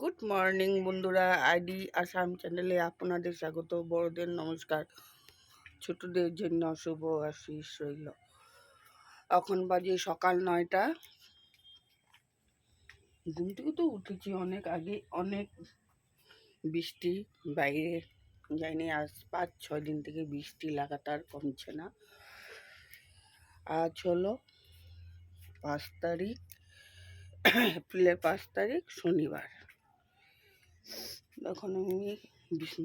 Good morning বন্ধুরা, ID Assam চ্যানেলে আপনাদের স্বাগত। বড়দের নমস্কার, ছোটদের জন্য শুভ আশিস রইল। এখন বাজে সকাল 9টা। ঘুম থেকে তো উঠেছি অনেক আগে। অনেক বৃষ্টি, বাইরে যাইনি। আজ 5-6 দিন থেকে বৃষ্টি লাগাতার কমছে না। আজ হলো 5 তারিখ, এপ্রিলের 5 তারিখ, শনিবার। এখন আমি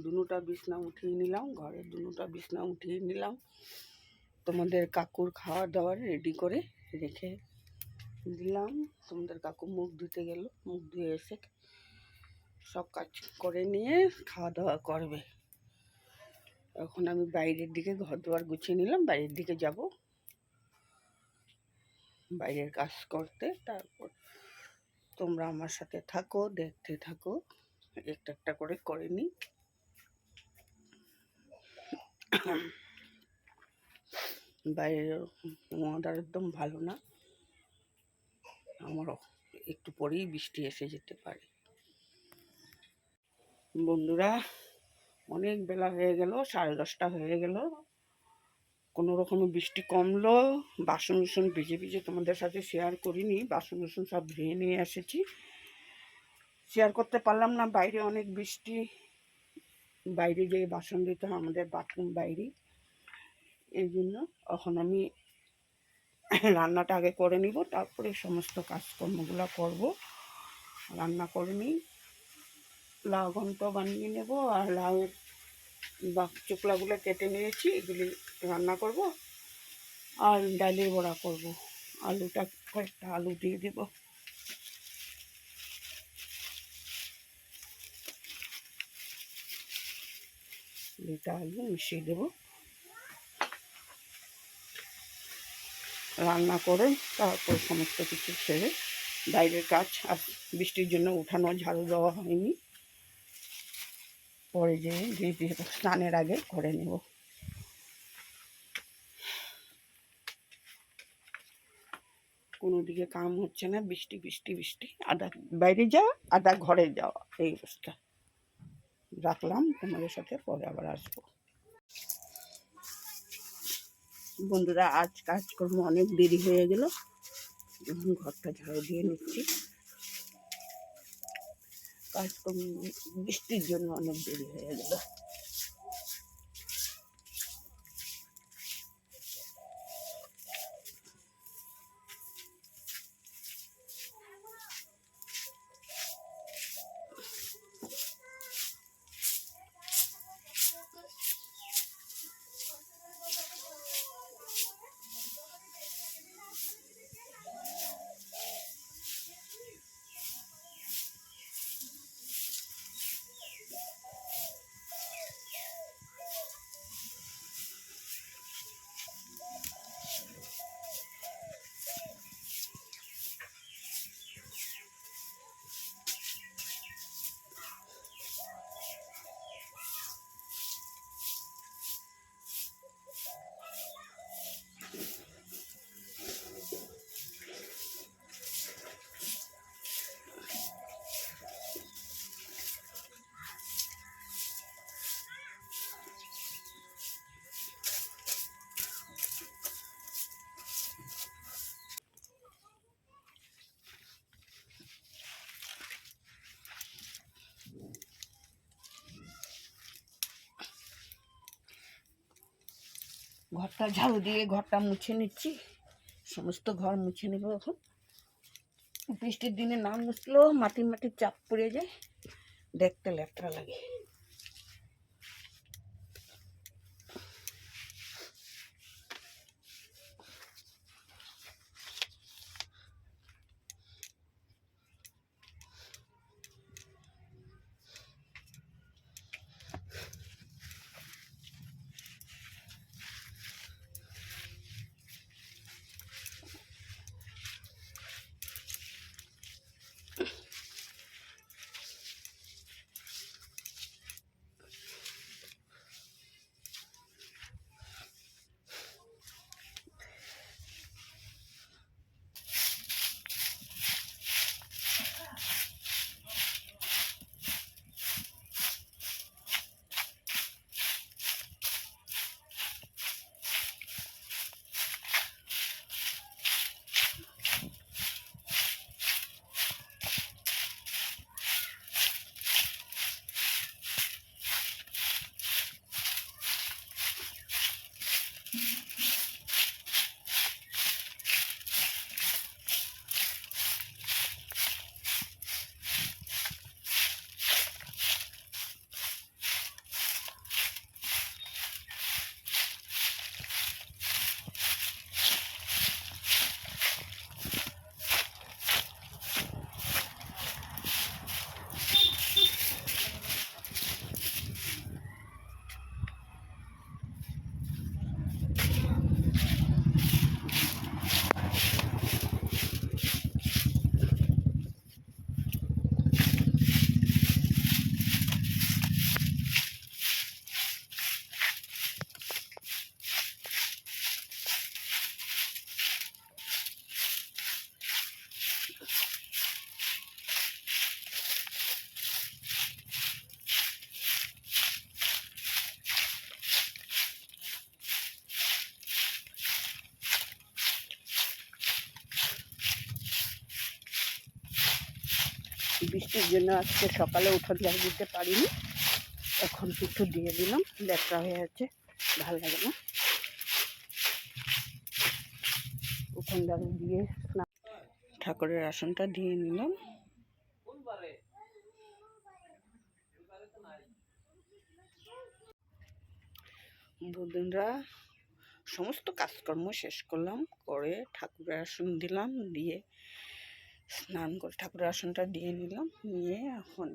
দুটা বিছনা উঠিয়ে নিলাম, ঘরের দুটা বিছনা উঠিয়ে নিলাম। তোমাদের কাকুর খাওয়া দাওয়া রেডি করে রেখে দিলাম। তোমাদের কাকু মুখ ধুতে গেল, মুখ ধুয়ে এসে সব কাজ করে নিয়ে খাওয়া দাওয়া করবে। এখন আমি বাইরের দিকে ঘর দুয়ার গুছিয়ে নিলাম, বাইরের দিকে যাব, বাইরের কাজ করতে। তারপর তোমরা আমার সাথে থাকো, দেখতে থাকো, একটা একটা করে নিই। বাইরের ওয়েদার একদম ভালো না, আমারও একটু পরেই বৃষ্টি এসে যেতে পারে। বন্ধুরা, অনেক বেলা হয়ে গেল, 10:30 হয়ে গেল। কোনো রকমে বৃষ্টি কমলো। বাসন ভিজে ভিজে তোমাদের সাথে শেয়ার করিনি। বাসন সব ধুয়ে নিয়ে এসেছি, শেয়ার করতে পারলাম না। বাইরে অনেক বৃষ্টি, বাইরে যেয়ে বাসন দিতে হয়, আমাদের বাথরুম বাইরে। এই জন্য এখন আমি রান্নাটা আগে করে নিব, তারপরে সমস্ত কাজকর্মগুলো করব। রান্না করে নিই, লাউ ঘন্ট বানিয়ে নেব। আর লাউয়ের চোকলাগুলো কেটে নিয়েছি, এগুলি রান্না করব। আর ডালের বড়া করব। আলুটা কয়েকটা আলু দিয়ে দেব। দুটা আলু মিশিয়ে দেব। রান্না করে তারপর সমস্ত কিছু সেরে বাইরের কাজ, আর বৃষ্টির জন্য উঠানো ঝাড়ু দেওয়া হয়নি, পরে যেয়ে দিয়ে স্নানের আগে করে নেব। কোনো দিকে কাম হচ্ছে না, বৃষ্টি বৃষ্টি বৃষ্টি। আধা বাইরে যাওয়া, আধা ঘরে যাওয়া, এই অবস্থা। রাখলাম, তোমাদের সাথে পরে আবার আসবো। বন্ধুরা, আজ কাজকর্ম অনেক দেরি হয়ে গেল। এখন ঘরটা ঝাড়ু দিয়ে নিচ্ছি। কাজকর্ম বৃষ্টির জন্য অনেক দেরি হয়ে গেল। ঘরটা ঝাড়ু দিয়ে ঘরটা মুছে নিচ্ছি। সমস্ত ঘর মুছে নেব এখন। বৃষ্টির দিনে না মুছলেও মাটি মাটির চাপ পড়ে যায়, দেখতে লেট্রা লাগে। এই জন্য আজকে সকালে উঠোন ঝাড় দিতে পারিনি, এখন একটু দিয়ে দিলাম, লেটরা হয়ে আছে, ভালো লাগে না। উঠোন ঝাড়ু দিয়ে ঠাকুরের আসনটা দিয়ে নিলাম। বন্ধুরা, সমস্ত কাজকর্ম শেষ করলাম, করে ঠাকুরের আসন দিলাম, দিয়ে স্নান করে ঠাকুরের আসনটা দিয়ে নিলাম, নিয়ে এখন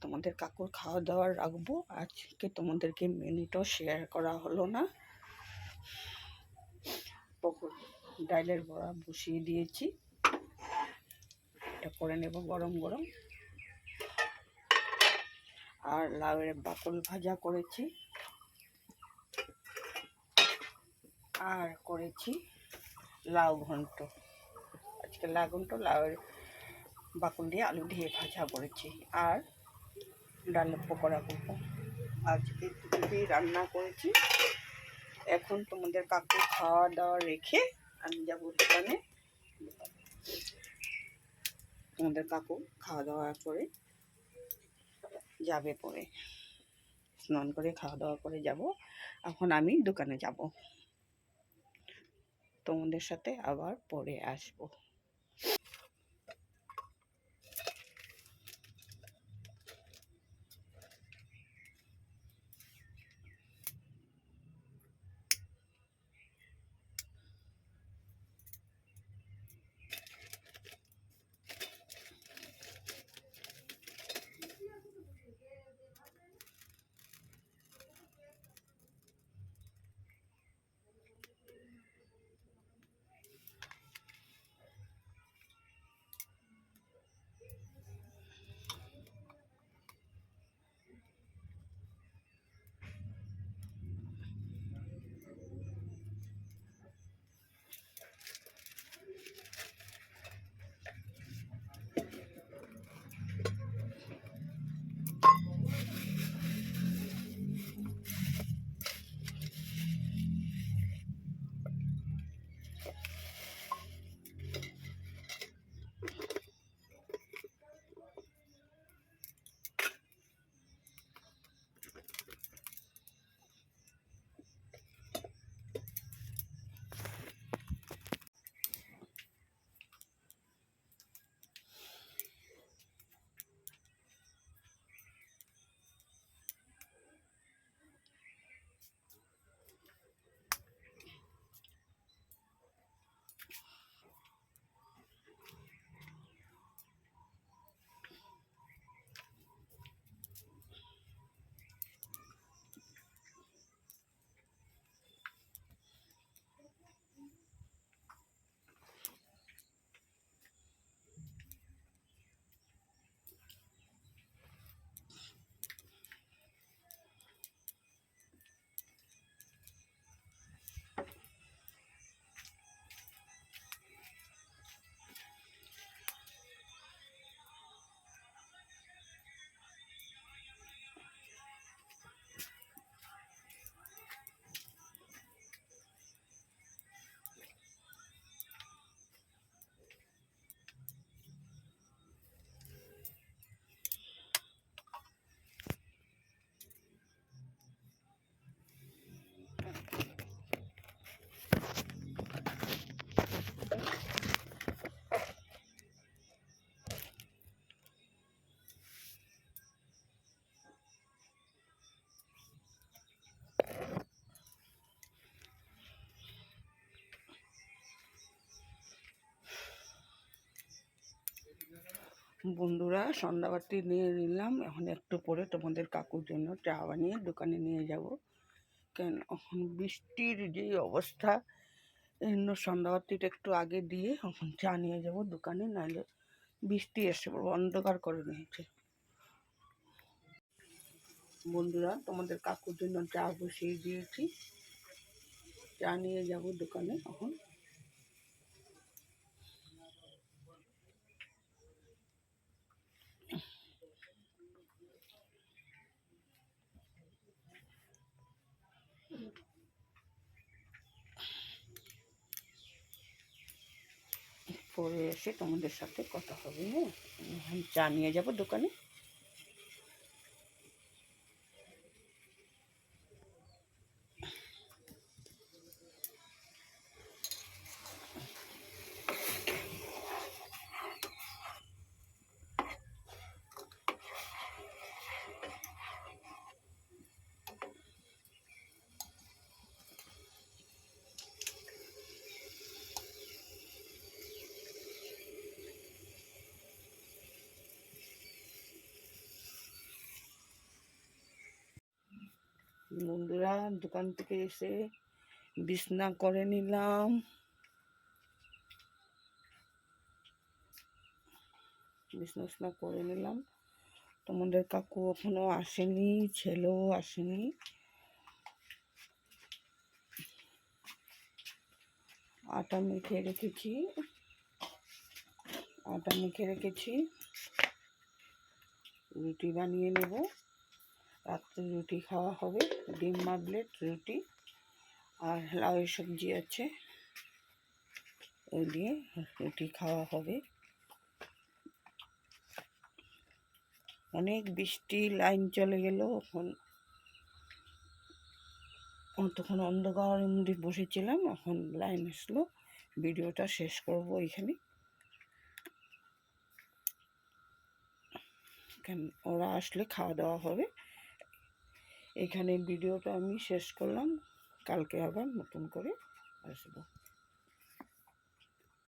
তোমাদের কাকুর খাওয়া দাওয়া রাখবো। আজকে তোমাদেরকে মেনুটাও শেয়ার করা হলো না। ডালের বড়া বসিয়ে দিয়েছি, এটা করে নেব গরম গরম। আর লাউয়ের বাকল ভাজা করেছি, আর করেছি লাউ ঘন্ট। আজকে লাউ ঘন্ট, লাউয়ের বাকল দিয়ে আলু দিয়ে ভাজা করেছি, আর ডালের পকোড়া করবো। আজকে দুটোই রান্না করেছি। এখন তোমাদের কাকু খাওয়া দাওয়া রেখে আমি যাবো দোকানে। তোমাদের কাকু খাওয়া দাওয়া করে যাবে, পরে স্নান করে খাওয়া দাওয়া করে যাব। এখন আমি দোকানে যাব, তোমাদের সাথে আবার পরে আসবো। বন্ধুরা, সন্ধ্যাবাতি নিয়ে নিলাম। এখন একটু পরে তোমাদের কাকুর জন্য চা বানিয়ে দোকানে নিয়ে যাব। কেন এখন বৃষ্টির যে অবস্থা, এই জন্য সন্ধ্যাবাতিটা একটু আগে দিয়ে এখন চা নিয়ে যাব দোকানে, নাহলে বৃষ্টি এসে অন্ধকার করে নিয়েছে। বন্ধুরা, তোমাদের কাকুর জন্য চা বসিয়ে দিয়েছি, চা নিয়ে যাব দোকানে এখন। পরে এসে তোমাদের সাথে কথা হবে। হ্যাঁ, আমি চা নিয়ে যাবো দোকানে। বন্ধুরা, দোকান থেকে এসে বিছনা করে নিলাম। বিছনা করে নিলাম। তোমাদের কাকু এখনো আসেনি, ছেলেও আসেনি। আটা মেখে রেখেছি। রুটি বানিয়ে নেব। রাত্রে রুটি খাওয়া হবে, ডিম মাবলেট রুটি আর লাউ সবজি আছে, ওই দিয়ে রুটি খাওয়া হবে। অনেক বৃষ্টি, লাইন চলে গেল। তখন অন্ধকারের মধ্যে বসেছিলাম, এখন লাইন আসলো। ভিডিওটা শেষ করব এখানে। ওরা আসলে খাওয়া দাওয়া হবে। এখানে ভিডিওটা আমি শেষ করলাম। কালকে আবার নতুন করে আসবো।